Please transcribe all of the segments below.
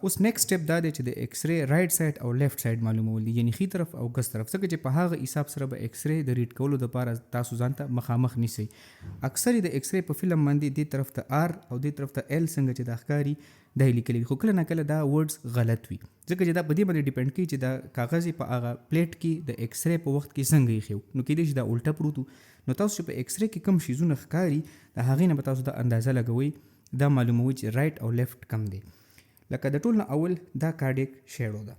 اوس نیکسټ سټپ دا دی چې د ایکس ری رائټ سایډ او لیفټ سایډ معلومول دي، یعنی ښي طرف او ګس طرف، ځکه چې په هغه حساب سره به ایکس ری د ریډ کولو دپاره تاسو ځان ته مخامخ نیسئ. اکثر د ایکس ری په فلم باندې دې طرف ته آر او دې طرف ته ایل څنګه چې دا ښکاري دا یې لیکلي وي، خو کله نه کله دا ورډز غلط وي، ځکه چې دا په دې باندې ډیپینډ کوي چې دا کاغذ یې په هغه پلیټ کې د ایکس ری په وخت کې څنګه ایښی و، نو کیدای شي دا الټه پروت و. نو تاسو چې په ایکس ری کې کوم شیزونه ښکاري د هغې نه به تاسو دا اندازه لګوئ، دا معلوموي چې رائټ او لیفټ کم دی. لکه د ټول نه اول دا کارډیک شیډو ده،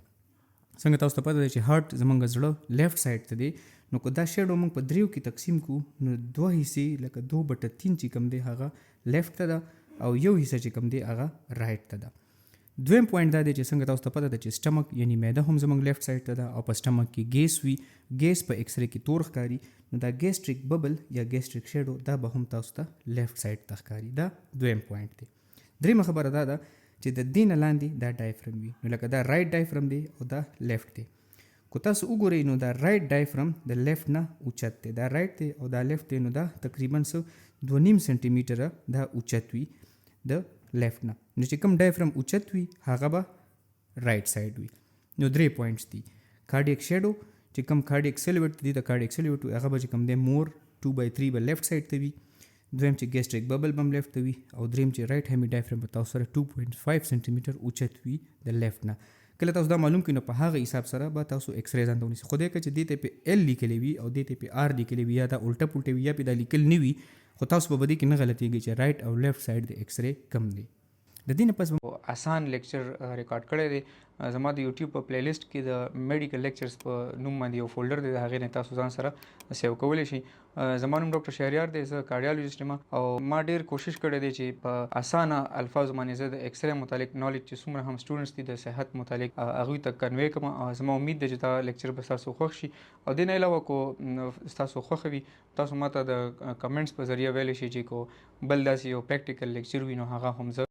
څنګه تاسو ته پته ده چې هارت زمونږ زړه لیفټ سایډ ته دی، نو که دا شیډو موږ په دریو کې تقسیم کړو نو دوه حصې لکه 2/3 چې کوم دی هغه لیفټ ته ده او یو حصه چې کوم دی هغه رائټ ته ده. دویم پوینټ دا دی چې څنګه تاسو ته پته ده چې سټمک یعنی معده هم زمونږ لیفټ سایډ ته ده او په سټمک کې ګیس وي، ګیس په ایکس ری کې تور ښکاري، نو دا ګیسټریک ببل یا ګیسټریک شیډو دا به هم تاسو ته لیفټ سایډ ته ښکاري. دا دویم پوینټ دی. دریمه خبره دا ده چې د دې نه لاندې دا ډایفرم وي، نو لکه دا رائټ ډایفرم دی او دا لیفټ دی. کو تاسو وګورئ نو دا رائټ ډایفرم د لیفټ نه اوچت دی، دا رائټ دی او دا لیفټ دی، نو دا تقریبا 2.5 سانتي میټره دا اوچت وي د لیفټ نه. نو چې کوم ډایفرم اوچت وي هغه به رائټ سایډ وي. نو درې پوینټس دي. کارډیک شیډو چې کوم کارډیک سیلویټ دی د کارډیک سیلویټ هغه به چې کوم دی مور 2/3 به لیفټ سایډ ته وي. دویم چې ګیسټریک ببل بم لیفټ ته وي او دریم چې رائټ هیمی ډایفرم په تاسو سره 2.5 سانتي میټر اوچت وي د لیفټ نه. کله تاسو دا معلوم کړئ نو په هغه حساب سره به تاسو ایکس ری ځان ته ونیسئ. خو دې که چې دې ته په ایل لیکلی وي او دې ته په آر لیکلی وي یا دا الټه پلټه وي یا پې دا لیکل نه وي، خو تاسو به دې کې نه غلطیږئ چې رائټ او لیفټ سایډ د ایکس ری کم دی. د دې نه پس آسان لیکچر ریکارډ کړی دی. زما د یوټیوب په پلی لیسټ کې د میډیکل لیکچرز په نوم باندې یو فولډر دی، د هغې نه تاسو ځان سره سیو کولی شي. زما نوم ډاکټر شهریار دی، زه کارډیالوجسټ یم او ما ډېر کوشش کړی دی چې په اسانه الفاظو باندې زه د ایکس ری متعلق نالج چې څومره هم سټوډنټس دي د صحت متعلق هغوی ته کنوی کړم. زما امید ده چې دا لیکچر به ستاسو خوښ شي او دې نه علاوه کو ستاسو خوښه وي تاسو ما ته د کمنټس په ذریعه ویلی شي چې کو بل داسې یو پریکټیکل لیکچر وي نو هغه هم زه